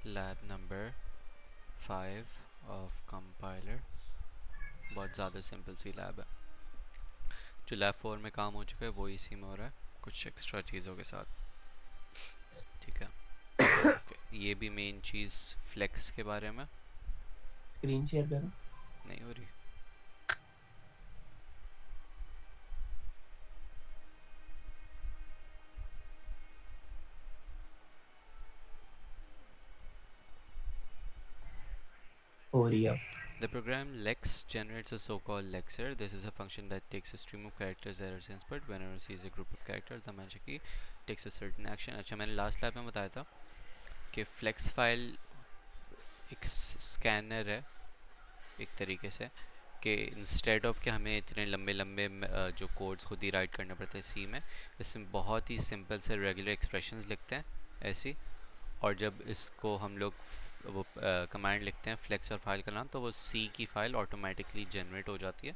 Lab number 5 of compiler. बहुत ज़्यादा simple सी lab है। जो लैब 4 में काम हो चुका है वो इसी में हो रहा है, कुछ एक्स्ट्रा चीज़ों के साथ। ठीक है, ओके। ये भी मेन चीज़ फ्लेक्स के बारे में स्क्रीन शेयर करो। नहीं हो रही। हो रही है। The program lex generates a so-called lexer. This is a function that takes a stream of characters that are input. Whenever it sees a group of characters, the magic key takes a certain action. अच्छा, मैंने last lab में बताया था कि flex file एक scanner है एक तरीके से, कि इंस्टेड ऑफ कि हमें इतने लंबे लंबे जो कोड्स खुद ही राइट करने पड़ते हैं सी में, इसमें बहुत ही सिंपल से रेगुलर एक्सप्रेशंस लिखते हैं ऐसी। और जब इसको हम लोग वो कमांड लिखते हैं फ्लेक्स और फाइल का नाम, तो वो सी की फ़ाइल ऑटोमेटिकली जनरेट हो जाती है,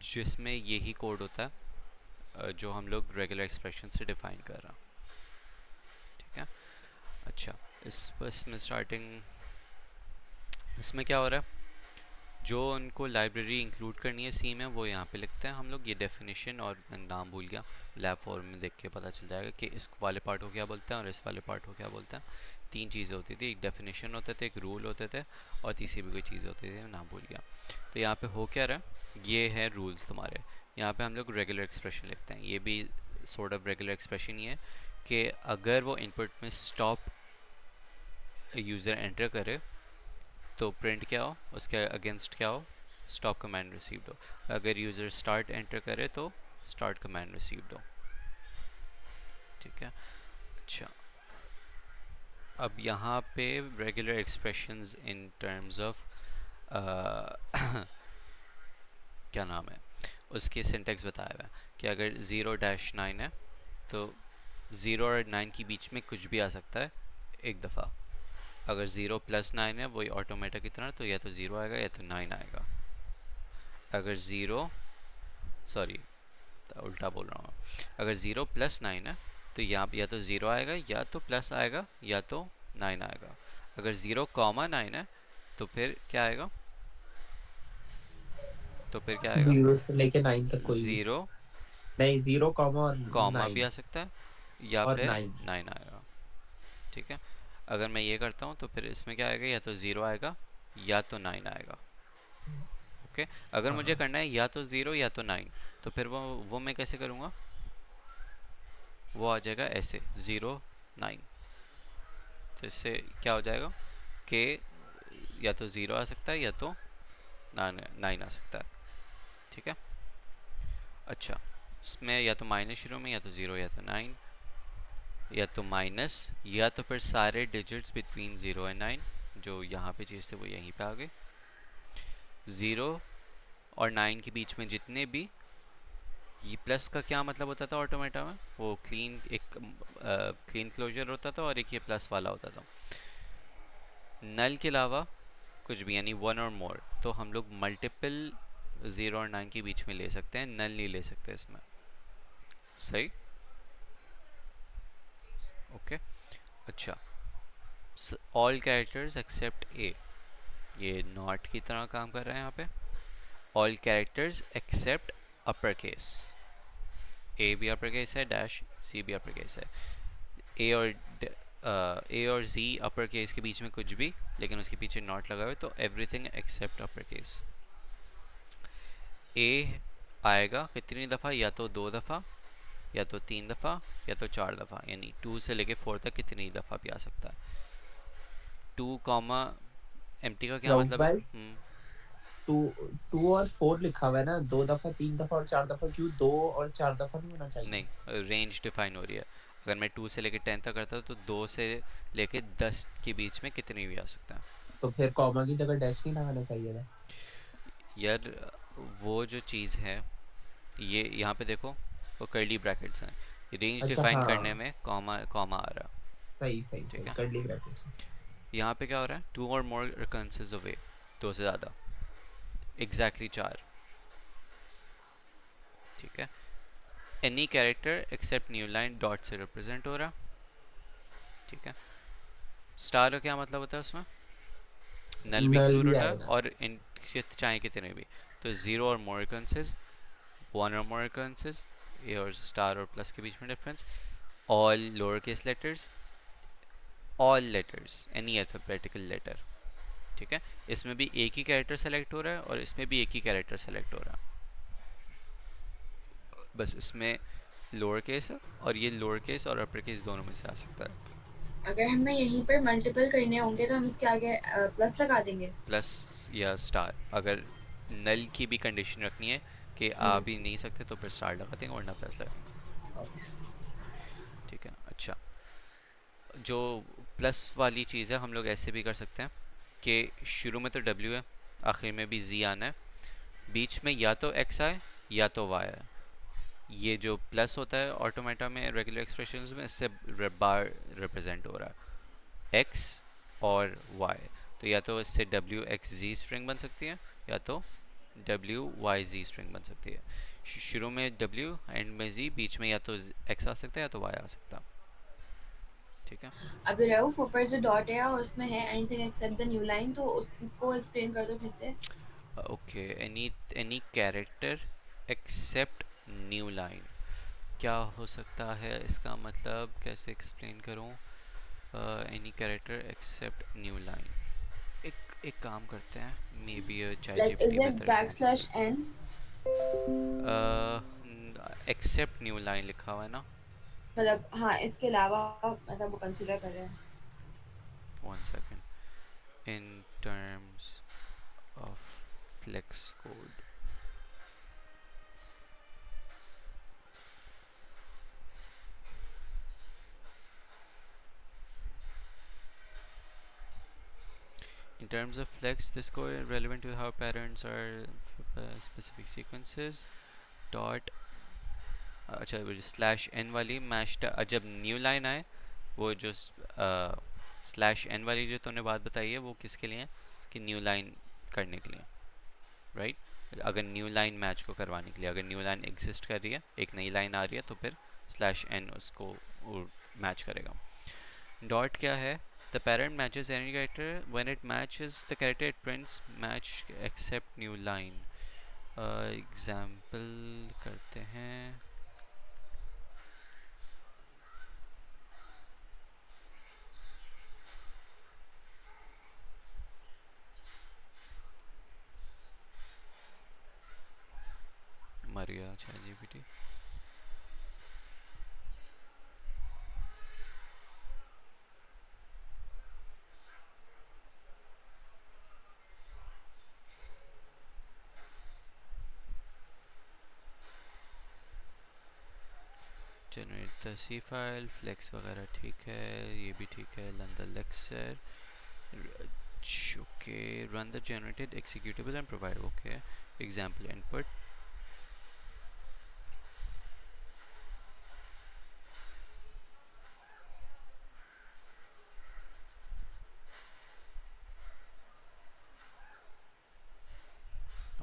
जिसमें यही कोड होता है जो हम लोग रेगुलर एक्सप्रेशन से डिफाइन कर रहे हैं। ठीक है, अच्छा। इस बस में स्टार्टिंग इसमें क्या हो रहा है, जो उनको लाइब्रेरी इंक्लूड करनी है सी में वो यहाँ पे लिखते हैं हम लोग। ये डेफिनेशन और मैं नाम भूल गया, लैब फॉर में देख के पता चल जाएगा कि इस वाले पार्ट को क्या बोलते हैं और इस वाले पार्ट को क्या बोलते हैं। तीन चीज़ें होती थी, एक डेफिनेशन होते थे, एक रूल होते थे, और तीसरी भी कोई चीज़ होती थी, नाम भूल गया। तो यहाँ पे हो क्या रहा है, ये है रूल्स तुम्हारे। यहाँ पे हम लोग रेगुलर एक्सप्रेशन लिखते हैं, ये भी सॉर्ट ऑफ रेगुलर एक्सप्रेशन ही है कि अगर वो इनपुट में स्टॉप यूज़र एंटर करे तो प्रिंट क्या हो, उसके अगेंस्ट क्या हो, स्टॉप कमांड रिसीव्ड हो। अगर यूज़र स्टार्ट एंटर करे तो स्टार्ट कमांड रिसीव्ड हो। ठीक है, अच्छा। अब यहाँ पे regular expressions in terms of क्या नाम है, उसके सिंटेक्स बताया हुआ है कि अगर 0-9 है तो 0 और 9 के बीच में कुछ भी आ सकता है एक दफ़ा। अगर 0+9 है वही ऑटोमेटिक की तरह, तो या तो 0 आएगा या तो 9 आएगा। अगर 0, सॉरी उल्टा बोल रहा हूँ, अगर 0+9 है तो यहाँ पे या तो 0 आएगा या तो प्लस आएगा या तो 9 आएगा। अगर 0,9 है तो फिर क्या आएगा, तो फिर क्या आएगा, 0 से लेके 9 तक कोई भी। 0 नहीं, 0 और कॉमा भी 9 आ सकता है या और फिर 9। 9 आएगा। ठीक है, अगर मैं ये करता हूँ तो फिर इसमें क्या आएगा, या तो 0 आएगा या तो 9 आएगा। ओके, अगर मुझे हाँ, करना है या तो 0 या तो 9, तो फिर वो मैं कैसे करूँगा, वो आ जाएगा ऐसे 0 9। तो इससे क्या हो जाएगा कि या तो 0 आ सकता है या तो 9 आ सकता है। ठीक है, अच्छा। इसमें या तो माइनस शुरू में, या तो 0 या तो 9, या तो माइनस, या तो फिर सारे डिजिट्स बिटवीन 0 एंड 9, जो यहाँ पे चीज़ थे वो यहीं पे आ गए। 0 और 9 के बीच में जितने भी, ये प्लस का क्या मतलब होता था ऑटोमेटा में, वो क्लीन एक क्लीन क्लोजर होता था और एक ये प्लस वाला होता था। नल के अलावा कुछ भी, यानी वन और मोर, तो हम लोग मल्टीपल 0 और 9 के बीच में ले सकते हैं, नल नहीं ले सकते इसमें। सही, ओके, अच्छा। ऑल कैरेक्टर्स एक्सेप्ट ए, ये नॉट की तरह काम कर रहा है यहाँ पे। All characters except upper case, A भी अपर केस है, डैश सी भी अपर केस है। ए और ए और जी अपर केस के बीच में कुछ भी, लेकिन उसके पीछे नॉट लगा हुआ है, तो एवरीथिंग एक्सेप्ट अपर केस। ए आएगा कितनी दफ़ा, या तो 2 दफ़ा या तो 3 दफ़ा या तो 4 दफ़ा, यानी 2 से लेके 4 तक कितनी दफ़ा भी आ सकता है। 2 एम्प्टी का क्या रऊफ मतलब है, भाई, 2 2 और 4 लिखा हुआ है ना, 2 दफा, 3 दफा और 4 दफा, क्यों 2 और 4 दफा नहीं होना चाहिए? नहीं, रेंज डिफाइन हो रही है। अगर मैं 2 से लेके 10 तक करता हूँ तो 2 से लेके 10 के बीच में कितनी भी आ सकता है। तो फिर कॉमा की जगह डैश नहीं लगाना चाहिए था? यार वो जो चीज़ है, ये यहाँ पे देखो, वो कर्ली ब्रैकेट्स हैं, रेंज अच्छा, डिफाइन करने हाँ। में कॉमा कॉमा आ रहा है। सही सही ठीक सही, है, कर्ली ब्रैकेट्स। यहाँ पे क्या हो रहा है, 2 और मोर रिकरेंसेस ऑफ ए, 2 से ज़्यादा, एग्जैक्टली 4। ठीक है, any character except new line dot से रिप्रेजेंट हो रहा। ठीक है, स्टार का क्या मतलब होता है उसमें? नल भी नल इंक्लूड भी होता है आएगा। और इन चाहे कितने भी। तो जीरो और मोर occurrences, वन और मोर occurrences, ये और स्टार और प्लस के बीच में difference, all lower case letters, all letters, any alphabetical letter. ठीक है, इसमें भी एक ही कैरेक्टर सेलेक्ट हो रहा है और इसमें भी एक ही कैरेक्टर सेलेक्ट हो रहा है, बस इसमें लोअर केस है और ये लोअर केस और अपर केस दोनों में से आ सकता है। अगर हमें यहीं पर मल्टीपल करने होंगे तो हम इसके आगे प्लस लगा देंगे। प्लस या स्टार, अगर नल की भी कंडीशन रखनी है कि आ भी नहीं सकते तो फिर स्टार लगा देंगे वरना प्लस लगेंगे। ओके। ठीक है, अच्छा। जो प्लस वाली चीज़ है हम लोग ऐसे भी कर सकते हैं कि शुरू में तो डब्ल्यू है, आखिर में भी जी आना है, बीच में या तो एक्स आए या तो वाई आए। ये जो प्लस होता है ऑटोमेटा में रेगुलर एक्सप्रेशंस में, इससे बार रिप्रेजेंट हो रहा है एक्स और वाई। तो या तो इससे डब्ल्यू एक्स जी स्ट्रिंग बन सकती है या तो डब्ल्यू वाई जी स्ट्रिंग बन सकती है। शुरू में डब्ल्यू, एंड में जी, बीच में या तो एक्स आ सकता है या तो वाई आ सकता है। ठीक है। अब रऊफ ऊपर जो डॉट है और उसमें है anything except the new line, तो उसको एक्सप्लेन कर दो फिर से। Okay, any character except new line, क्या हो सकता है इसका मतलब, कैसे एक्सप्लेन करूँ? Any character except new line, एक काम करते हैं, maybe chat like is GPT it बेहतर बैकस्लैश एन? है। एक्सेप्ट न्यू लाइन लिखा हुआ है ना? मतलब हाँ, इसके अलावा मतलब वो कंसीडर कर रहे हैं। One second, in terms of flex code, in terms of flex this code relevant to how patterns are specific sequences dot, अच्छा स्लैश एन वाली मैच, जब न्यू लाइन आए, वो जो स्लैश एन वाली जो तूने बात बताई है वो किसके लिए है? कि न्यू लाइन करने के लिए, राइट? अगर न्यू लाइन मैच को करवाने के लिए, अगर न्यू लाइन एग्जिस्ट कर रही है, एक नई लाइन आ रही है, तो फिर स्लैश एन उसको मैच करेगा। डॉट क्या है? The parent matches any character when it matches the character it prints match except new line। Example करते हैं। मर गया chat GPT. Generate the C file, flex वगैरह ठीक है, ये भी ठीक है, run the lexer, okay, run the generated executable and provide, okay, example input,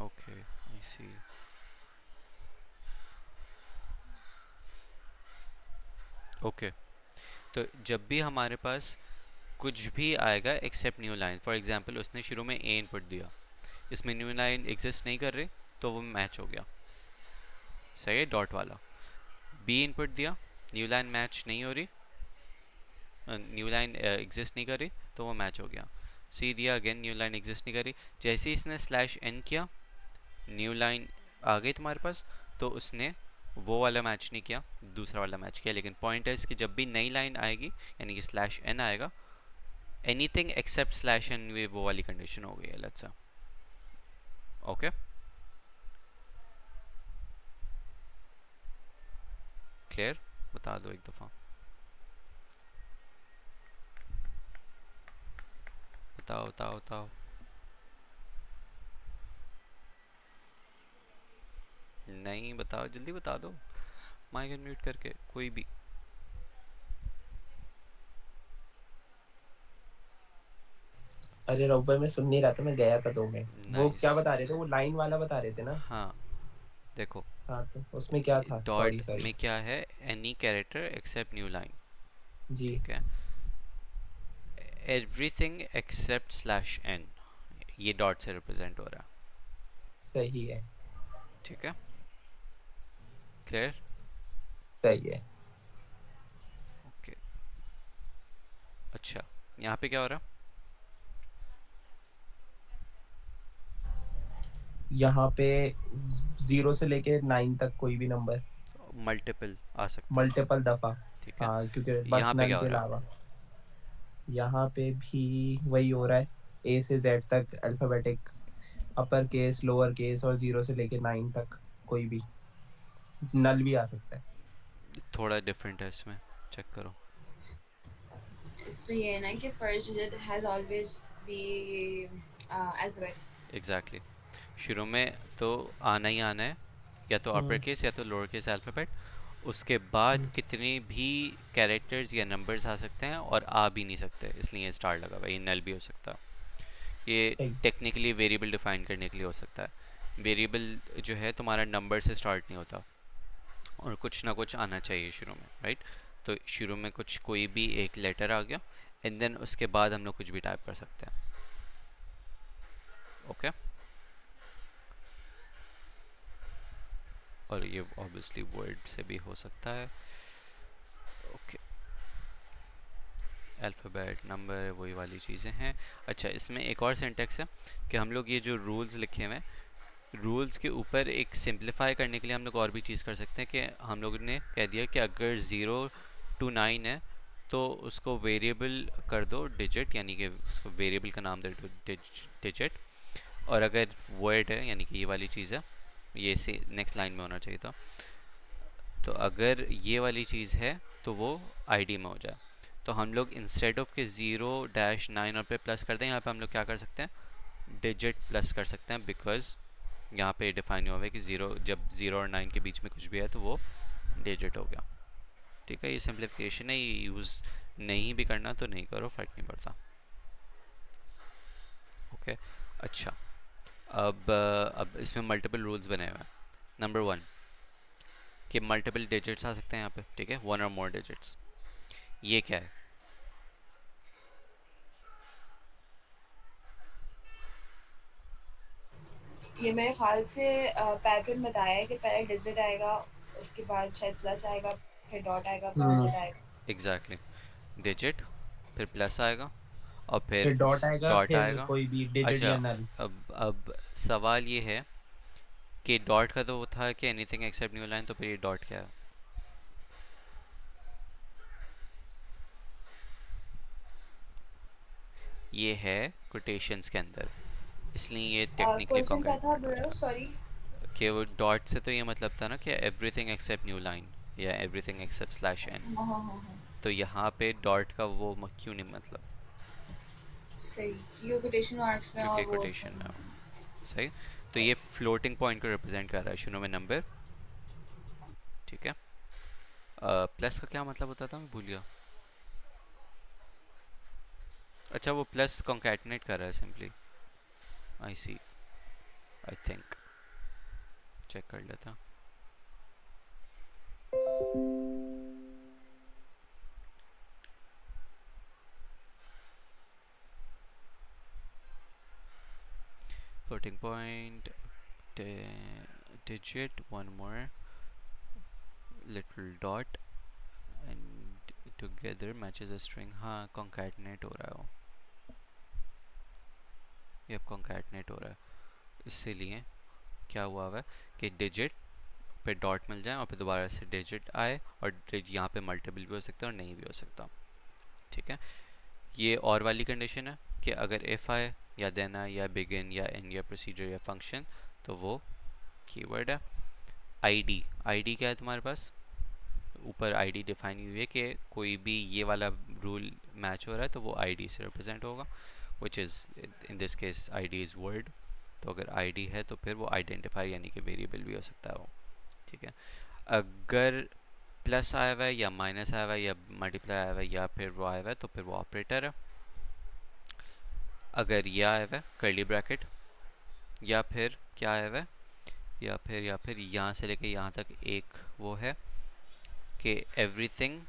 okay, I see. Okay, तो जब भी हमारे पास कुछ भी आएगा except new line, for example उसने शुरू में ए इनपुट दिया, इसमें न्यू लाइन एग्जिस्ट नहीं कर रही, तो वो मैच हो गया, सही है, डॉट वाला। बी इनपुट दिया, न्यू लाइन मैच नहीं हो रही, न्यू लाइन एग्जिस्ट नहीं कर रही, तो वो मैच हो गया। सी दिया, अगेन न्यू लाइन एग्जिस्ट नहीं कर रही, जैसे ही इसने स्लैश एन किया, न्यू लाइन आ गई तुम्हारे पास, तो उसने वो वाला मैच नहीं किया, दूसरा वाला मैच किया। लेकिन पॉइंट है इसकी, जब भी नई लाइन आएगी यानी कि स्लैश एन आएगा, एनीथिंग एक्सेप्ट स्लैश एन, ये वो वाली कंडीशन हो गई है, लेट्स से। Okay, clear? बता दो एक दफ़ा, बताओ बताओ बताओ। नहीं बताओ, जल्दी बता दो, माइक अनम्यूट करके कोई भी। अरे रघु भाई मैं सुन नहीं रहा था, मैं गया था 2 मिनट। वो नाइस। क्या बता रहे थे, वो लाइन वाला बता रहे थे ना? हाँ, देखो, हाँ तो उसमें क्या था, सॉरी डॉट सॉरी। में क्या है? Any character except new line. जी। ठीक है, एवरीथिंग एक्सेप्ट स्लैश एन, ये डॉट से रिप्रेजेंट हो रहा है, सही है, ठीक है, क्लियर, सही है। ओके। अच्छा, यहाँ पे क्या हो रहा यहाँ पे 0 से लेके 9 तक कोई भी नंबर है? मल्टीपल आ सकता है, मल्टीपल दफा। ठीक है। हाँ, क्योंकि बस यहाँ पे नल क्या हो के रहा अलावा यहाँ पे भी वही हो रहा है। ए से जेड तक alphabetic, upper case, lower case, और 0 से लेके 9 तक कोई भी नल भी आ सकता है। है? थोड़ा डिफरेंट है इसमें, चेक करो। इसमें ये है ना कि first digit has always be alphabet. Exactly शुरू में तो आना ही आना है, या तो अपर हम्म केस या तो लोअर केस अल्फ़ाबेट। उसके बाद हम्म, कितने भी कैरेक्टर्स या नंबर्स आ सकते हैं और आ भी नहीं सकते, इसलिए ये स्टार लगा हुआ है। ये नल भी हो सकता है, ये सही। टेक्निकली वेरिएबल डिफाइन करने के लिए हो सकता है। वेरिएबल जो है तुम्हारा नंबर से स्टार्ट नहीं होता, और कुछ ना कुछ आना चाहिए शुरू में, राइट। तो शुरू में कुछ कोई भी एक लेटर आ गया, एंड देन उसके बाद हम लोग कुछ भी टाइप कर सकते हैं, ओके। और ये ऑब्वियसली वर्ड से भी हो सकता है, ओके। अल्फ़ाबेट, नंबर, वही वाली चीज़ें हैं। अच्छा, इसमें एक और सिंटेक्स है कि हम लोग ये जो रूल्स लिखे हुए हैं, रूल्स के ऊपर एक सिंप्लीफाई करने के लिए हम लोग और भी चीज़ कर सकते हैं कि हम लोगों ने कह दिया कि अगर 0 to 9 है तो उसको वेरिएबल कर दो डिजिट, यानी कि उसको वेरिएबल का नाम दे दो डिजिट। और अगर वर्ड है, यानी कि ये वाली चीज़ है, ये से नेक्स्ट लाइन में होना चाहिए था, तो अगर ये वाली चीज़ है तो वो आईडी में हो जाए। तो हम लोग इंस्टेड ऑफ के 0-9 और पे प्लस कर दें, यहाँ पे हम लोग क्या कर सकते हैं, डिजिट प्लस कर सकते हैं, बिकॉज यहाँ पे डिफाइन हुआ है कि जब 0 और 9 के बीच में कुछ भी है तो वो डिजिट हो गया, ठीक है। ये सिंप्लीफिकेशन है, ये यूज़ नहीं भी करना तो नहीं करो, फ़र्क नहीं पड़ता, ओके। अच्छा, अब इसमें मल्टीपल रूल्स बने हुए हैं। नंबर 1 कि मल्टीपल डिजिट्स आ सकते हैं यहाँ पे, ठीक है, 1 और मोर डिजिट्स। ये क्या है? ये मेरे ख्याल से पैटर्न बताया है कि पहले डिजिट आएगा, उसके बाद शायद प्लस आएगा, फिर डॉट आएगा, फिर हम्म डिजिट आएगा। एग्जैक्टली डिजिट, फिर प्लस आएगा, और फिर फिर डॉट आएगा, डॉट फिर आएगा। कोई भी डिजिट अच्छा, या नल। अब सवाल ये है कि डॉट का तो वो था कि एनीथिंग एक्सेप्ट न्यू लाइन, तो फिर ये डॉट क्या है? ये है कोटेशंस के अंदर, इसलिए ये टेक्निकली क्वेश्चन क्या था, कॉन्कैटनेट हो बोलो रहा सॉरी। है कि वो डॉट से तो ये मतलब था ना कि एवरीथिंग एक्सेप्ट न्यू लाइन या एवरीथिंग एक्सेप्ट स्लैश एन। हाँ हाँ हाँ हाँ, तो यहाँ पे डॉट का वो क्यों नहीं मतलब, सही, ये कोटेशन मार्क्स में और क्योंकि वो कोटेशन में हो, सही। तो ये फ्लोटिंग पॉइंट को रिप्रेजेंट कर रहा है शुरू में नंबर, ठीक है। प्लस का क्या मतलब होता था, मैं भूल गया। अच्छा, वो प्लस कॉन्कैटनेट कर रहा है simply, I see, I think, check कर लेता। Floating point, digit, one more little dot and together matches a string। हाँ, concatenate हो रहा है वो, ये अब concatenate हो रहा है। इसीलिए क्या हुआ हुआ है कि डिजिट पे डॉट मिल जाए और फिर दोबारा से डिजिट आए, और यहाँ पे मल्टीपल भी हो सकता है और नहीं भी हो सकता, ठीक है। ये और वाली कंडीशन है कि अगर इफ़ आए या देन आए या बिगिन या एंड या प्रोसीजर या फंक्शन, तो वो कीवर्ड है। आईडी, आईडी क्या है तुम्हारे पास, ऊपर आईडी डिफाइन हुई है कि कोई भी ये वाला रूल मैच हो रहा है तो वो आईडी से रिप्रेजेंट होगा, which is in this case ID is word. तो अगर आईडी है तो फिर वो आइडेंटिफाई यानी कि वेरिएबल भी हो सकता है वो, ठीक है। अगर प्लस आया हुआ है या माइनस आया हुआ है या मल्टीप्लाई आया हुआ है या फिर वो आया हुआ है तो फिर वो ऑपरेटर है। अगर यह आया हुआ है कर्ली ब्रैकेट, या फिर क्या आया हुआ है, या फिर यहाँ से लेके यहाँ तक एक वो है कि एवरीथिंग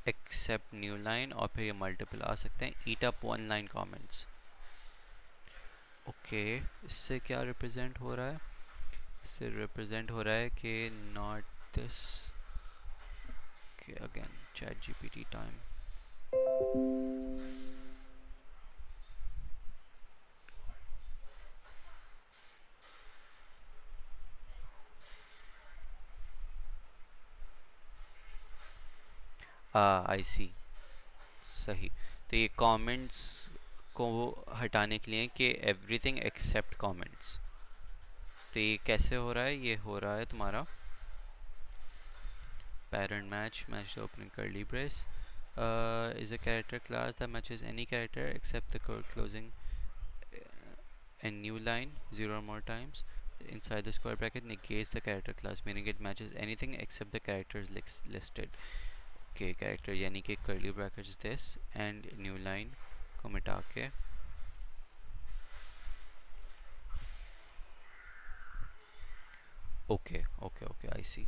एक्सेप्ट न्यू लाइन, और फिर ये मल्टीपल आ सकते हैं, ईट up one line comments. Okay, इससे क्या रिप्रेजेंट हो रहा है? इससे रिप्रेजेंट हो रहा है कि not this. Okay, again ChatGPT time. I see, सही। तो ये कमेंट्स को हटाने के लिए कि एवरीथिंग एक्सेप्ट कमेंट्स। तो ये कैसे हो रहा है? ये हो रहा है तुम्हारा parent match the opening curly brace is a character class that matches any character except the closing and new line 0 or more times inside the square bracket negates the character class, meaning it matches anything except the characters listed. Okay, character यानी कि curly brackets this and new line को मिटा के okay I सी।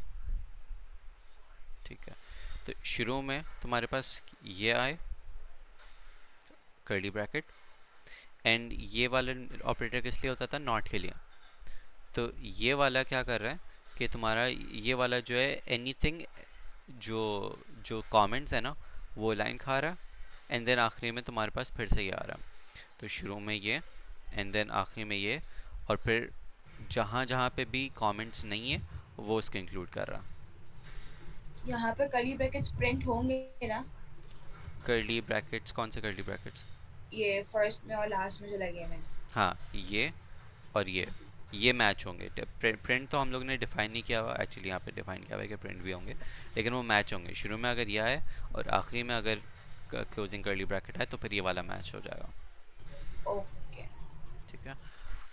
ठीक है, तो शुरू में तुम्हारे पास ये आए कर्ली ब्रैकेट, एंड ये वाला ऑपरेटर किस लिए होता था? नॉट के लिए। तो ये वाला क्या कर रहा है कि तुम्हारा ये वाला जो है एनीथिंग, जो जो कमेंट्स है ना वो लाइन खा रहा है, एंड देन आखिरी में तुम्हारे पास फिर से ये आ रहा है। तो शुरू में ये एंड देन आखिरी में ये, और फिर जहाँ जहाँ पे भी कमेंट्स नहीं है वो उसको इंक्लूड कर रहा। यहाँ पे कर्ली ब्रैकेट्स प्रिंट होंगे ना? Curly brackets? कौन से कर्ली ब्रैकेट्स? ये फर्स्ट में और लास्ट में जो लगे हैं। हाँ, ये और ये मैच होंगे। प्रिंट तो हम लोग ने डिफाइन नहीं किया हुआ, एक्चुअली यहाँ पे डिफाइन किया हुआ है कि प्रिंट भी होंगे, लेकिन वो मैच होंगे। शुरू में अगर ये आए और आखिरी में अगर क्लोजिंग कर्ली ब्रैकेट है तो फिर ये वाला मैच हो जाएगा। ओके, ठीक है।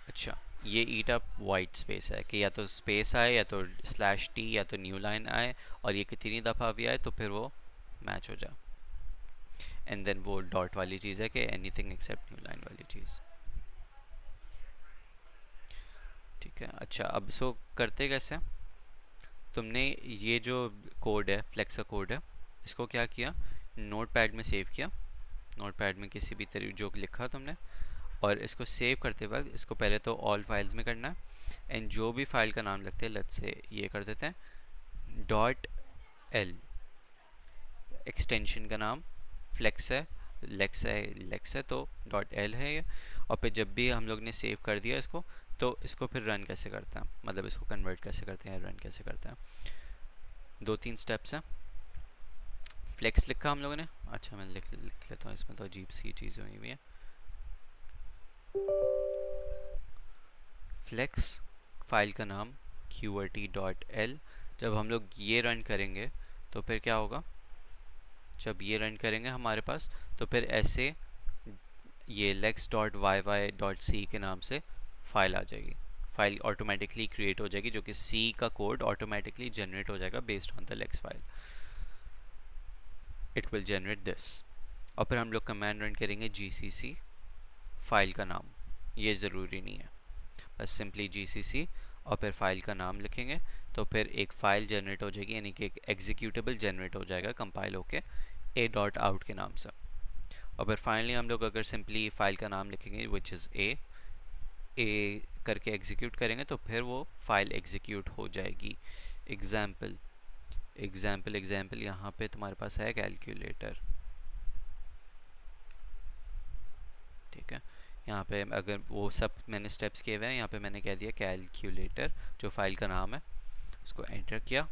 अच्छा, ये ईट अप वाइट स्पेस है कि या तो स्पेस आए या तो स्लैश टी या तो न्यू लाइन आए, और ये कितनी दफ़ा भी आए तो फिर वो मैच हो जाए। एंड देन वो डॉट वाली चीज़ है कि एनीथिंग एक्सेप्ट न्यू लाइन वाली चीज़। ठीक है। अच्छा, अब इसको करते कैसे? तुमने ये जो कोड है, फ्लेक्स का कोड है, इसको क्या किया? नोट पैड में सेव किया, नोट पैड में किसी भी तरीके जो लिखा तुमने, और इसको सेव करते वक्त इसको पहले तो ऑल फाइल्स में करना है, एंड जो भी फाइल का नाम लगता है, लेट्स से ये कर देते हैं डॉट एल, एक्सटेंशन का नाम फ्लेक्स है, लेक्स है तो डॉट एल है ये। और फिर जब भी हम लोग ने सेव कर दिया इसको, तो इसको फिर रन कैसे करते हैं, मतलब इसको कन्वर्ट कैसे करते हैं, रन कैसे करते हैं, 2-3 स्टेप्स हैं। फ्लेक्स लिखा हम लोगों ने, अच्छा मैं लिख लेता हूँ, इसमें तो अजीब सी चीज़ें हुई हुई हैं। फ्लेक्स फाइल का नाम qrt.l। जब हम लोग ये रन करेंगे तो फिर क्या होगा? जब ये रन करेंगे हमारे पास, तो फिर ऐसे ये lex.yy.c के नाम से फाइल आ जाएगी। फाइल ऑटोमेटिकली क्रिएट हो जाएगी, जो कि C का कोड ऑटोमेटिकली जनरेट हो जाएगा based on the lex file. It will generate this, और फिर हम लोग कमांड रन करेंगे gcc फाइल का नाम, ये ज़रूरी नहीं है, बस सिंपली gcc और फिर फाइल का नाम लिखेंगे, तो फिर एक फ़ाइल जनरेट हो जाएगी, यानी कि एक एग्जीक्यूटेबल जनरेट हो जाएगा कंपाइल होके a.out के नाम से। और फिर फाइनली हम लोग अगर सिंपली फाइल का नाम लिखेंगे विच इज़ ए करके एग्जीक्यूट करेंगे, तो फिर वो फाइल एग्जीक्यूट हो जाएगी। एग्जाम्पल यहाँ पे तुम्हारे पास है कैलकुलेटर। ठीक है, यहाँ पे अगर वो सब मैंने स्टेप्स किए हुए हैं, यहाँ पे मैंने कह दिया कैलकुलेटर, जो फाइल का नाम है, उसको एंटर किया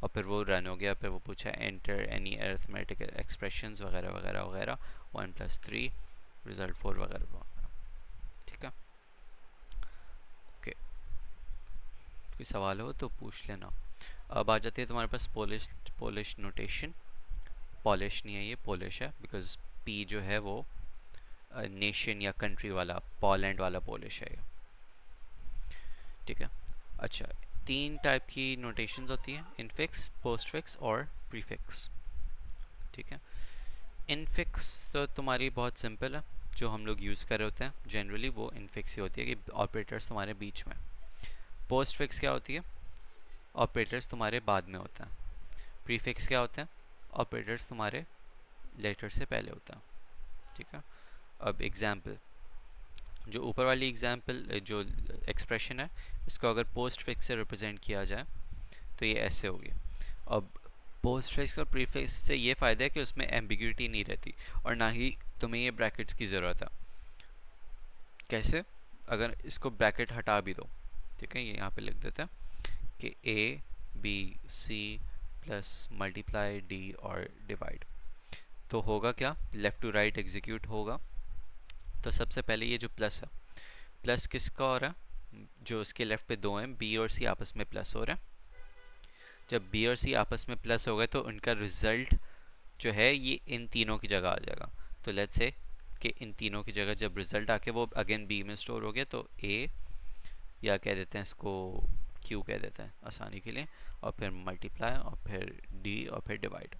और फिर वो रन हो गया। फिर वो पूछा एंटर एनी अरिथमेटिक एक्सप्रेशंस वगैरह वगैरह वगैरह, 1+3 रिजल्ट 4 वगैरह वगैरह। ठीक है, ओके, कोई सवाल हो तो पूछ लेना। अब आ जाती है तुम्हारे पास पोलिश नोटेशन। पॉलिश नहीं है ये, पोलिश है, बिकॉज पी जो है वो नेशन या कंट्री वाला, पोलैंड वाला पोलिश है ये। ठीक है। अच्छा, 3 टाइप की नोटेशंस होती हैं, इनफिक्स, पोस्टफिक्स और प्रीफिक्स। ठीक है, इनफिक्स तो तुम्हारी बहुत सिंपल है, जो हम लोग यूज़ कर रहे होते हैं जनरली वो इनफिक्स ही होती है कि ऑपरेटर्स तुम्हारे बीच में। पोस्टफिक्स क्या होती है? ऑपरेटर्स तुम्हारे बाद में होते हैं। प्रीफिक्स क्या होते हैं? ऑपरेटर्स तुम्हारे लेटर से पहले होता है, ठीक है। अब एग्जाम्पल, जो ऊपर वाली एग्जाम्पल जो एक्सप्रेशन है, इसको अगर पोस्ट फिक्स से रिप्रेजेंट किया जाए तो ये ऐसे होगी। अब पोस्ट फिक्स और प्रीफिक्स से ये फ़ायदा है कि उसमें एम्बिग्यूटी नहीं रहती और ना ही तुम्हें ये ब्रैकेट्स की ज़रूरत है। कैसे? अगर इसको ब्रैकेट हटा भी दो, ठीक है, ये यहाँ पे लिख देते हैं कि A B C plus multiply D और डिवाइड, तो होगा क्या, लेफ़्ट टू राइट एग्जीक्यूट होगा। तो सबसे पहले ये जो प्लस है, प्लस किसका हो रहा है, जो इसके लेफ़्ट पे दो हैं, बी और सी आपस में प्लस हो रहा है। जब बी और सी आपस में प्लस हो गए तो उनका रिजल्ट जो है ये इन तीनों की जगह आ जाएगा। तो लेट्स से कि इन तीनों की जगह जब रिजल्ट आके वो अगेन बी में स्टोर हो गया, तो ए, या कह देते हैं इसको क्यू कह देते हैं आसानी के लिए, और फिर मल्टीप्लाई और फिर डी और फिर डिवाइड,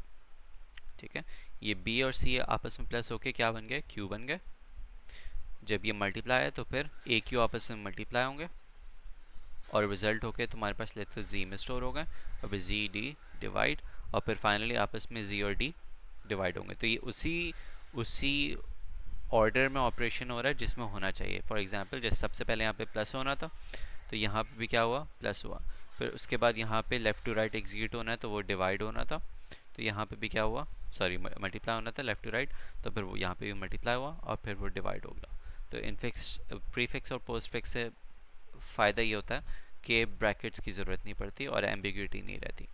ठीक है। ये बी और सी आपस में प्लस होके क्या बन गए, क्यू बन गए। जब ये मल्टीप्लाई है तो फिर ए क्यू आपस में मल्टीप्लाई होंगे और रिजल्ट होके तुम्हारे पास लेते जी में स्टोर हो गए, अब जी डी डिवाइड, और फिर फाइनली आपस में जी और डी डिवाइड होंगे। तो ये उसी ऑर्डर में ऑपरेशन हो रहा है जिसमें होना चाहिए। फॉर एग्जांपल जैसे सबसे पहले यहाँ पे प्लस होना था, तो यहाँ पे भी क्या हुआ, प्लस हुआ। फिर उसके बाद यहाँ पे लेफ़्ट टू राइट एग्जीक्यूट होना है, तो वो डिवाइड होना था, तो यहाँ पे भी क्या हुआ, सॉरी मल्टीप्लाई होना था लेफ़्ट टू राइट, तो फिर वो यहाँ पे भी मल्टीप्लाई हुआ और फिर वो डिवाइड हो गया। तो इनफिक्स, प्रीफिक्स और पोस्ट फिक्स से फ़ायदा ये होता है कि ब्रैकेट्स की ज़रूरत नहीं पड़ती और एम्बिग्यूटी नहीं रहती,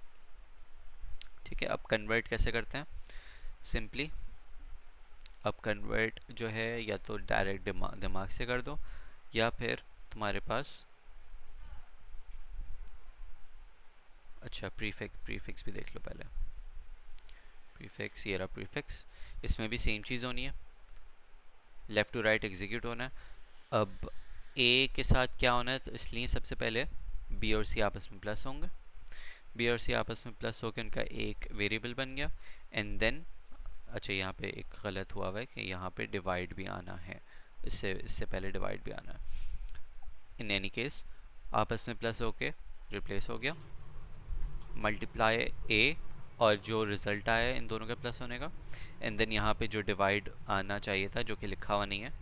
ठीक है। अब कन्वर्ट कैसे करते हैं, सिंपली अब कन्वर्ट जो है या तो डायरेक्ट दिमाग से कर दो, या फिर तुम्हारे पास, अच्छा प्रीफिक्स भी देख लो पहले। प्रीफिक्स, ये रहा प्रीफिक्स, इसमें भी सेम चीज़ होनी है, लेफ़्ट टू राइट एग्जीक्यूट होना है। अब ए के साथ क्या होना है, तो इसलिए सबसे पहले बी और सी आपस में प्लस होंगे, बी और सी आपस में प्लस होकर उनका एक वेरिएबल बन गया, एंड देन अच्छा यहाँ पे एक गलत हुआ हुआ है कि यहाँ पे डिवाइड भी आना है, इससे पहले डिवाइड भी आना है। इन एनी केस आपस में प्लस होके रिप्लेस हो गया, मल्टीप्लाई ए और जो रिज़ल्ट आया इन दोनों के प्लस होने का, एंड देन यहाँ पे जो डिवाइड आना चाहिए था जो कि लिखा हुआ नहीं है,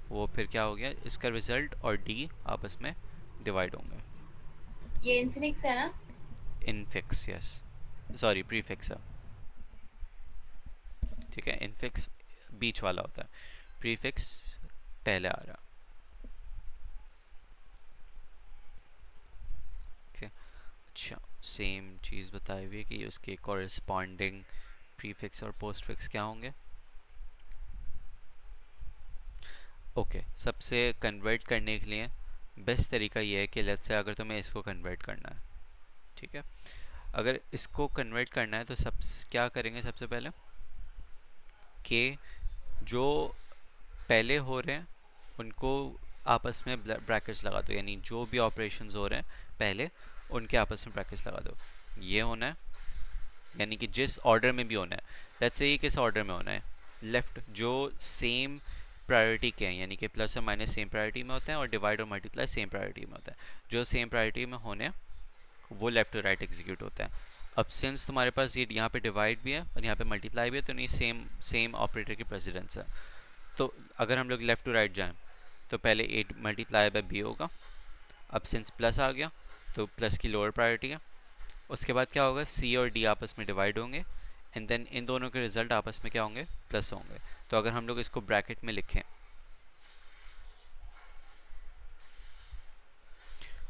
वो फिर क्या हो गया, इसका रिज़ल्ट और डी आपस में डिवाइड होंगे। ये इनफिनिक्स है ना? इनफिक्स, यस, सॉरी प्रीफिक्स है, ठीक है। इनफिक्स बीच वाला होता है, प्रीफिक्स पहले आ रहा, ठीक है। अच्छा, सेम चीज़ बताई हुई है कि उसके कॉरेस्पॉन्डिंग प्रीफिक्स और पोस्टफिक्स क्या होंगे। ओके, सबसे कन्वर्ट करने के लिए बेस्ट तरीका ये है कि लेट्स से अगर तुम्हें इसको कन्वर्ट करना है, ठीक है, अगर इसको कन्वर्ट करना है तो सब क्या करेंगे, सबसे पहले कि जो पहले हो रहे हैं उनको आपस में ब्रैकेट्स लगा दो, यानी जो भी ऑपरेशंस हो रहे हैं पहले उनके आपस में ब्रैकेट्स लगा दो। ये होना है, यानी कि जिस ऑर्डर में भी होना है, लेट्स से ये किस ऑर्डर में होना है, लेफ़्ट जो सेम प्रायोरिटी के हैं, यानी कि प्लस और माइनस सेम प्रायोरिटी में होते हैं और डिवाइड और मल्टीप्लाई सेम प्रायोरिटी में होता है। जो सेम प्रायोरिटी में होने वो लेफ़्ट टू राइट एग्जीक्यूट होता है। अब सिंस तुम्हारे पास ये यहाँ पे डिवाइड भी है और यहाँ पे मल्टीप्लाई भी है, तो नहीं सेम ऑपरेटर की प्रेसिडेंस है। तो अगर हम लोग लेफ़्ट टू राइट जाएँ तो पहले 8 मल्टीप्लाई बाय बी होगा। अब सिंस प्लस आ गया तो प्लस की लोअर प्रायोरिटी है। उसके बाद क्या होगा, सी और डी आपस में डिवाइड होंगे, एंड देन इन दोनों के रिजल्ट आपस में क्या होंगे, प्लस होंगे। तो अगर हम लोग इसको ब्रैकेट में लिखें,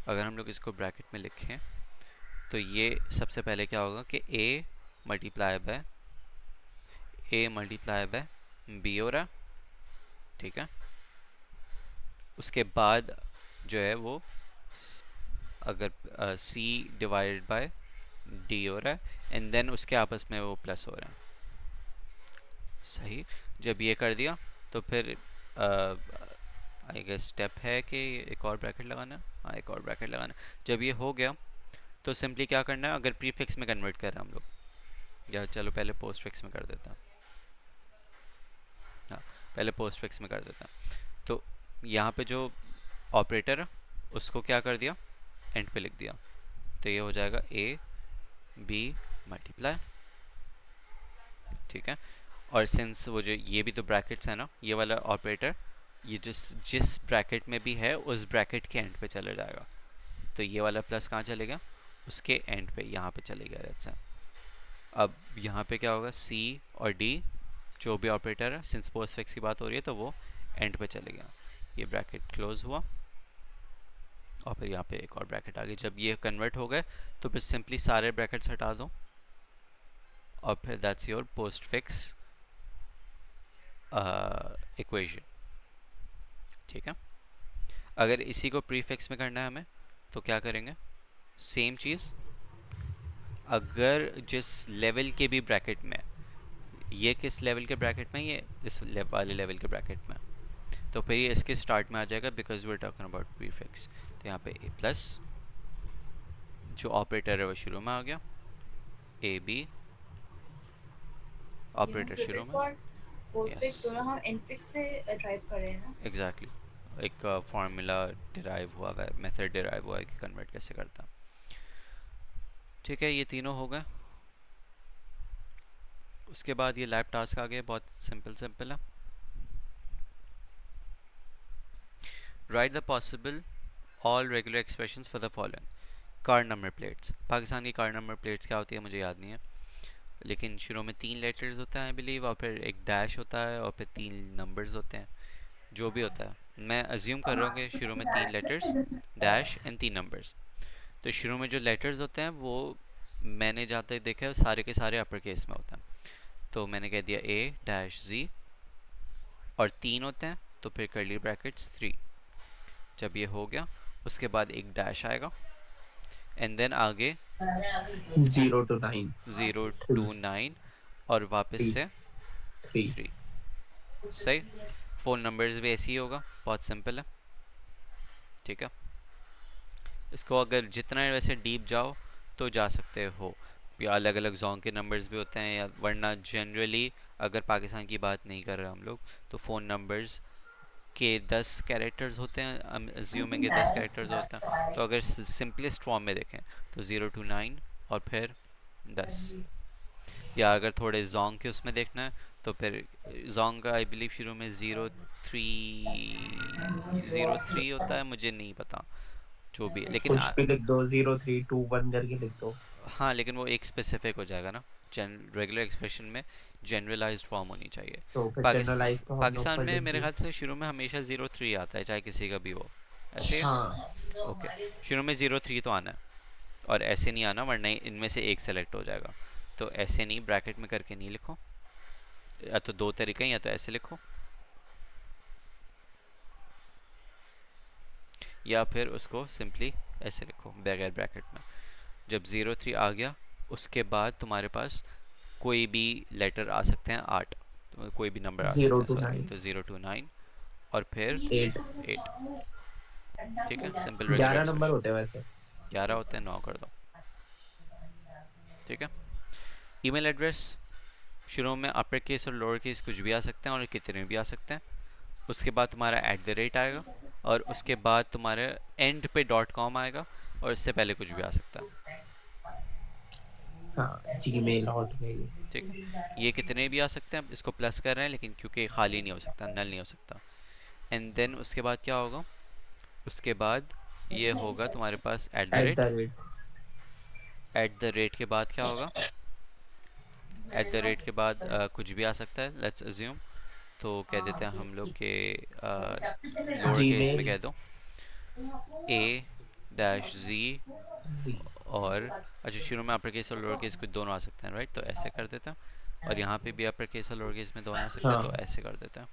अगर हम लोग इसको ब्रैकेट में लिखें तो ये सबसे पहले क्या होगा कि ए मल्टीप्लाई बाय बी हो रहा, ठीक है। उसके बाद जो है वो अगर सी डिवाइडेड बाय डी हो रहा है, एंड देन उसके आपस में वो प्लस हो रहा है, सही। जब ये कर दिया तो फिर आई गेस स्टेप है कि एक और ब्रैकेट लगाना है, हाँ एक और ब्रैकेट लगाना है। जब ये हो गया तो सिंपली क्या करना है, अगर प्रीफिक्स में कन्वर्ट कर रहे हैं हम लोग, या चलो पहले पोस्ट फिक्स में कर देता हैं, हाँ पहले पोस्ट फिक्स में कर देता हैं। तो यहाँ पे जो ऑपरेटर है उसको क्या कर दिया, एंड पे लिख दिया, तो ये हो जाएगा ए बी मल्टीप्लाई ठीक है। और सिंस वो जो ये भी तो ब्रैकेट्स है ना, ये वाला ऑपरेटर ये जिस ब्रैकेट में भी है उस ब्रैकेट के एंड पे चला जाएगा। तो ये वाला प्लस कहाँ चलेगा, उसके एंड पे, यहाँ पे चलेगा। That's it. अब यहाँ पे क्या होगा, सी और डी जो भी ऑपरेटर है, सिंस पोस्टफिक्स की बात हो रही है तो वो एंड पे चलेगा। ये ब्रैकेट क्लोज हुआ और फिर यहाँ पे एक और ब्रैकेट आ गई। जब ये कन्वर्ट हो गए तो फिर सिंपली सारे ब्रैकेट्स हटा दो और फिर दैट्स योर पोस्टफिक्स इक्वेशन। ठीक है। अगर इसी को प्रीफिक्स में करना है हमें तो क्या करेंगे, सेम चीज़। अगर जिस लेवल के भी ब्रैकेट में, ये किस लेवल के ब्रैकेट में, ये इस वाले लेवल के ब्रैकेट में, तो फिर ये इसके स्टार्ट में आ जाएगा because we are talking about prefix. तो यहाँ पे ए प्लस जो ऑपरेटर है वो शुरू में आ गया, ए बी ऑपरेटर शुरू में। और पोस्टफिक्स यस दोनों हम इनफिक्स से ड्राइव कर रहे हैं ना। एग्जैक्टली, एक फार्मूला डिराइव हुआ है, मेथड डिराइव हुआ है कि कन्वर्ट कैसे करता है। ठीक है, ये तीनों हो गए। उसके बाद ये लैब टास्क आ गया, बहुत सिंपल है। Right the possible all regular expressions for the following. Car number plates, Pakistan की कार नंबर प्लेट्स क्या होती है मुझे याद नहीं है, लेकिन शुरू में 3 लेटर्स होता है आई बिलीव, और फिर एक डैश होता है और फिर 3 नंबर्स होते हैं। जो भी होता है, मैं अज्यूम कर रहा हूँ कि शुरू में 3 लेटर्स, डैश एंड 3 नंबर्स। तो शुरू में जो लेटर्स होते हैं वो मैंने जहाँ तक देखा है सारे के सारे अपर केस में होते हैं। तो मैंने कह दिया ए डैश जी, और 3 होते हैं तो फिर कर्ली ब्रैकेट्स 3। जब ये हो गया उसके बाद एक डैश आएगा एंड देन आगे 0 to 9 0 3 to 9 और वापस से 3 3। सही। फ़ोन नंबर्स भी ऐसे ही होगा, बहुत सिंपल है। ठीक है, इसको अगर जितना वैसे डीप जाओ तो जा सकते हो, या अलग अलग जोन के नंबर्स भी होते हैं, या वरना जनरली अगर पाकिस्तान की बात नहीं कर रहे हम लोग तो फ़ोन नंबर्स के 10 कैरेक्टर्स होते हैं, हम अज्यूमिंग 10 कैरेक्टर्स होते हैं। तो अगर सिंपलेस्ट फॉर्म में देखें तो 0 to 9 और फिर 10। या अगर थोड़े जोंग के उसमें देखना है तो फिर जोंग का आई बिलीव शुरू में 0 3 होता है, मुझे नहीं पता जो भी है, लेकिन कुछ भी लिख दो, 0 3 2 1 करके लिख दो। हाँ, लेकिन वो एक स्पेसिफिक हो जाएगा ना। रेगुलर एक्सप्रेशन में जनरलाइज्ड फॉर्म होनी चाहिए। तो फिर जनरलाइज तो हम लोग पाकिस्तान पर में लिख मेरे दी। ख्याल से शुरू में हमेशा 0 3 आता है, चाहे किसी का भी हो। ऐसे ही है? हाँ ओके, शुरू में 0 3 तो आना है, और ऐसे नहीं आना वरना इनमें से एक सेलेक्ट हो जाएगा। तो ऐसे नहीं, ब्रैकेट में करके नहीं लिखो, या तो 2 तरीके हैं, या तो ऐसे लिखो या फिर उसको सिंपली ऐसे लिखो बगैर ब्रैकेट में। जब 0 3 आ गया उसके बाद तुम्हारे पास कोई भी लेटर आ सकते हैं, 8 तो कोई भी नंबर आ 0 सकते हैं, to सॉरी। 9 तो 0 to 9 और फिर 8 8। ठीक है, सिंपल रेगुलर 11 नंबर एक्सप्रेशन। होते हैं वैसे। 11 होते हैं, 9 कर दो। ठीक है। ईमेल एड्रेस शुरू में अपर केस और लोअर केस कुछ भी आ सकते हैं और कितने भी आ सकते हैं। उसके बाद तुम्हारा @ आएगा और उसके बाद तुम्हारे एंड पे .com आएगा, और इससे पहले कुछ भी आ सकता है। हाँ, जीमेल हॉटमेल। ठीक है, ये कितने भी आ सकते हैं। इसको प्लस कर रहे हैं लेकिन क्योंकि खाली नहीं हो सकता, नल नहीं हो सकता। एंड देन उसके बाद क्या होगा, उसके बाद ये होगा तुम्हारे पास एट द रेट। @ के बाद क्या होगा, @ के बाद कुछ भी आ सकता है, लेट्स अज्यूम। तो कह देते हैं हम लोग के लोअर केस में जीमेल कह दो A -Z, जी। और अच्छा शुरू में अपर केस और लोअर केस कुछ दोनों आ सकते हैं, राइट। तो ऐसे कर देते हैं, और यहाँ पे भी अपर केस और लोअर केस में दोनों आ सकते हैं, तो हाँ ऐसे कर देते हैं।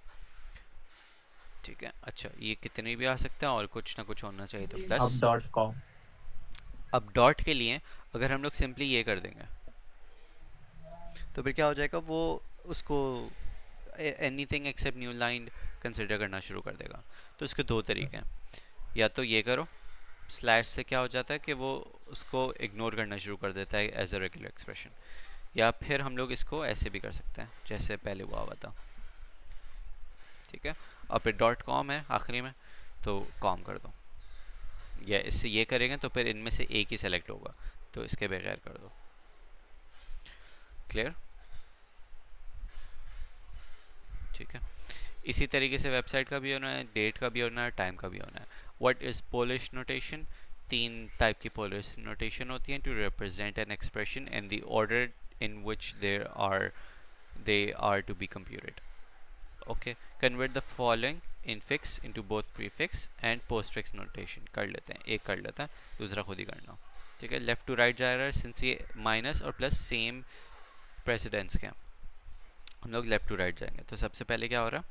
ठीक है, अच्छा ये कितने भी आ सकते हैं और कुछ ना कुछ होना चाहिए, तो अब प्लस। .com। अब डॉट के लिए अगर हम लोग सिंपली ये कर देंगे तो फिर क्या हो जाएगा, वो उसको anything accept new line consider करना शुरू कर देगा। तो इसके 2 तरीके हैं, या तो ये करो, स्लैश से क्या हो जाता है कि वो उसको इग्नोर करना शुरू कर देता है एज अ रेगुलर एक्सप्रेशन, या फिर हम लोग इसको ऐसे भी कर सकते हैं जैसे पहले हुआ था। ठीक है, और फिर .com है आखिरी में, तो कॉम कर दो, या इससे ये करेंगे तो फिर इनमें से एक ही सेलेक्ट होगा, तो इसके बगैर कर दो। क्लियर। ठीक है, इसी तरीके से वेबसाइट का भी होना है, डेट का भी होना है, टाइम का भी होना है. What is Polish notation? तीन टाइप की पोलिश नोटेशन होती हैं to represent an expression in the order in which they are to be computed. Okay, convert the following infix into both prefix and postfix notation. कर लेते हैं, एक कर लेते हैं, दूसरा खुद ही करना. ठीक है, लेफ्ट टू राइट जा रहा है, सिंस ये माइनस और प्लस सेम प्रेसिडेंस के हैं, हम लोग लेफ्ट टू राइट जाएंगे. तो सबसे पहले क्या हो रहा है?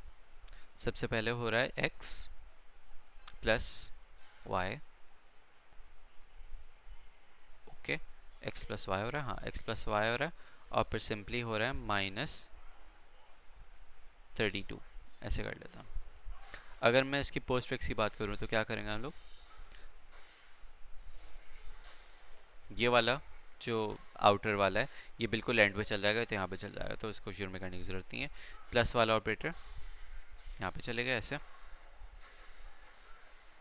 सबसे पहले हो रहा है x plus Y. Okay, x plus Y हो रहा है, हाँ x प्लस वाई हो रहा है, और फिर सिंपली हो रहा है माइनस 32. ऐसे कर लेता हूँ. अगर मैं इसकी पोस्ट फिक्स की बात करूँ तो क्या करेंगे हम लोग? ये वाला जो आउटर वाला है ये बिल्कुल एंड पे चल जाएगा, तो यहाँ पे चल जाएगा, तो इसको शुरू में करने की ज़रूरत नहीं है. प्लस वाला ऑपरेटर यहाँ पे चलेगा ऐसे,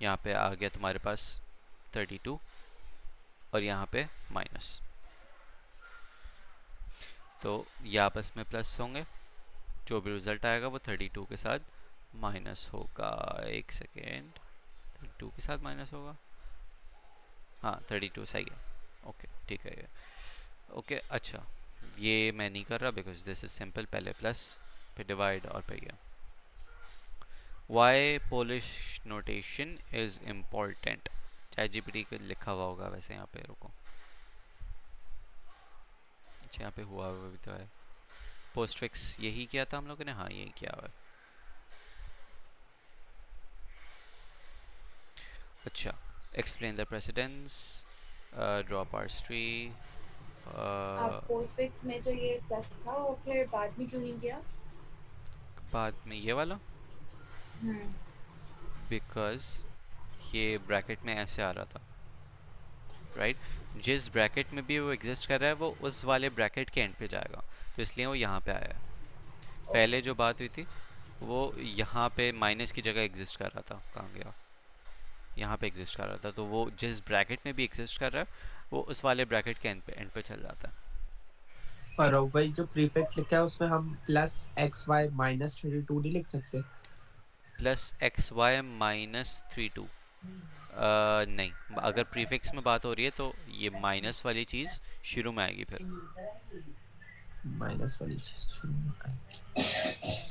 यहाँ पे आ गया तुम्हारे पास 32 और यहाँ पे माइनस. तो ये आपस में प्लस होंगे, जो भी रिज़ल्ट आएगा वो 32 के साथ माइनस होगा. एक सेकेंड, 32 के साथ माइनस होगा, हाँ 32 सही है. ओके ठीक है ये. ओके अच्छा, ये मैं नहीं कर रहा बिकॉज दिस इज सिंपल. पहले प्लस फिर डिवाइड और फिर ये. Why Polish notation is important? ChatGPT को लिखा हुआ होगा वैसे यहाँ पे, रुको. अच्छा यहाँ पे हुआ हुआ भी तो है. पोस्ट फिक्स यही किया था हम लोगों ने, हाँ यही किया हुआ है. अच्छा, explain the precedence, draw parse tree. आप पोस्टफिक्स में जो ये प्लस था वो फिर बाद में क्यों नहीं किया? बाद में ये वाला हम्म. बिकॉज ये ब्रैकेट में ऐसे आ रहा था, राइट जिस ब्रैकेट में भी वो एग्जिस्ट कर रहा है वो उस वाले ब्रैकेट के एंड पे जाएगा, तो इसलिए वो यहाँ पे आया है. पहले जो बात हुई थी वो यहाँ पे माइनस की जगह एग्जिस्ट कर रहा था, कहाँ गया, यहाँ पे एग्जिस्ट कर रहा था, तो वो जिस ब्रैकेट में भी एग्जिस्ट कर रहा है वो उस वाले ब्रैकेट के एंड पे चल जाता है. और वही जो प्रीफिक्स लिखा है उसमें हम प्लस एक्स वाई माइनस 32 नहीं लिख सकते? प्लस एक्स वाई माइनस 32 नहीं, अगर प्रीफिक्स में बात हो रही है तो ये माइनस वाली चीज़ शुरू में आएगी फिर. माइनस वाली चीज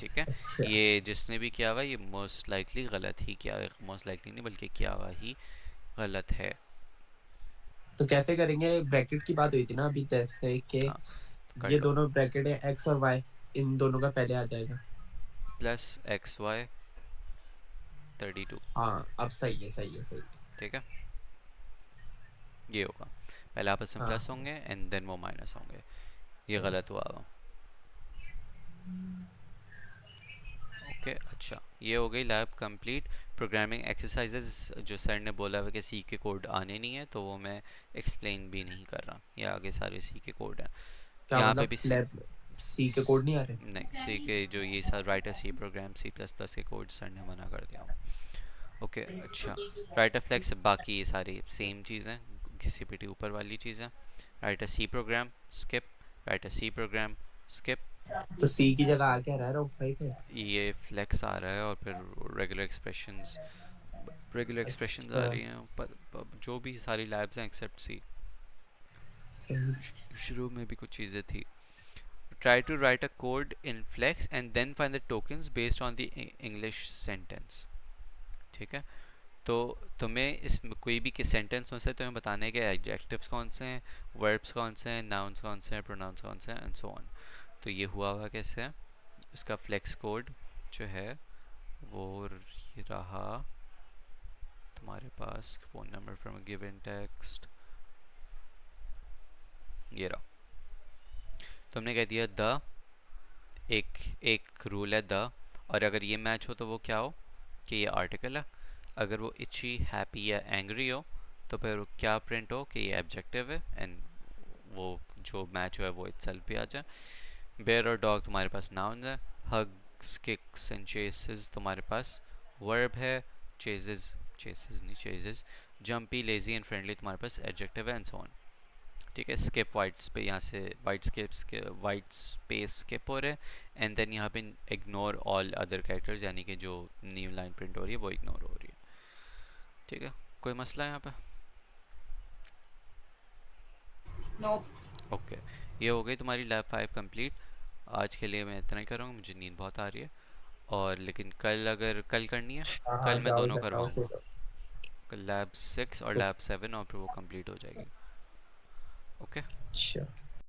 ठीक है, अच्छा, ये जिसने भी किया हुआ है ये मोस्ट लाइकली गलत ही किया है, मोस्ट लाइकली नहीं बल्कि किया हुआ ही गलत है. तो कैसे करेंगे? ब्रैकेट की बात हुई थी ना अभी, जैसे कि हाँ तो कर ये लो, दोनों ब्रैकेट है एक्स और वाई, इन दोनों का पहले आ जाएगा. Plus X Y 32. हाँ अब सही है, सही है, सही है. ठीक है, ये होगा, पहले आपस में हाँ प्लस होंगे एंड देन वो माइनस होंगे. ये गलत हुआ हुआ. ओके अच्छा, ये हो गई लैब कंप्लीट. प्रोग्रामिंग एक्सरसाइजेस जो सर ने बोला हुआ कि सी के कोड आने नहीं है तो वो मैं एक्सप्लेन भी नहीं कर रहा, ये आगे सारे सी के कोड हैं. क्या यहाँ पे मतलब? भी लैब सी के कोड नहीं आ रहे? नहीं, सी के जो ये sir writer C program C plus plus के कोड सर ने मना कर दिया. ओके अच्छा, राइटर फ्लेक्स बाकी ये सारी सेम चीज़ें, घिसी पिटी ऊपर वाली चीज़ें. Writer C program skip, writer C program skip. तो सी की जगह आ क्या रहा है? रॉ फाइव है. ये फ्लेक्स आ रहा है और फिर रेगुलर एक्सप्रेशंस, रेगुलर एक्सप्रेशंस आ अच्छा, रही हैं, पर जो भी सारी लैब्स हैं एक्सेप्ट सी. सही. शुरू में भी कुछ चीज़ें थी. Try to write a code in Flex and then find the tokens based on the English sentence. ठीक है, तो तुम्हें इस कोई भी किस सेंटेंस में से तुम्हें बताने के एडजेक्टिव्स कौन से हैं, वर्ब्स कौन से हैं, नाउन्स कौन से हैं, प्रोनाउंस कौन से हैं एंड सो ऑन. तो ये हुआ हुआ कैसे है, उसका फ्लेक्स कोड जो है वो ये रहा तुम्हारे पास. Phone number from given text, ये रहा. तुमने कह दिया द, एक एक रूल है द, और अगर ये मैच हो तो वो क्या हो कि ये आर्टिकल है. अगर वो इची, हैप्पी या एंग्री हो तो फिर क्या प्रिंट हो कि ये एब्जेक्टिव है एंड वो जो मैच हुआ है वो इटसेल्फ भी आ जाए. बेयर और डॉग तुम्हारे पास नाउन्स है. हग्स, किक्स एंड चेसेस तुम्हारे पास वर्ब है. चेसेस, चेसेस नहीं chases. Jumpy, lazy and friendly तुम्हारे पास एडजेक्टिव है एंड सो ऑन. ठीक है, स्किप वाइट्स पे, यहाँ से वाइट स्पेस स्किप हो रहे हैं, एंड देन यहाँ पे इग्नोर ऑल अदर कैरेक्टर्स, यानी कि जो न्यू लाइन प्रिंट हो रही है वो इग्नोर हो रही है। ठीक है, कोई मसला है यहाँ पे? नो। ओके, ये हो गई तुम्हारी लैब 5 कंप्लीट। आज के लिए मैं इतना ही करूँगा, मुझे नींद बहुत आ रही है। और लेकिन कल, अगर कल करनी है, हाँ हाँ, कल मैं जाओ दोनों जाओ करवाऊँगा, फिर। कल लैब 6 और लैब 7, और फिर वो कंप्लीट हो जाएगी। ओके। अच्छा।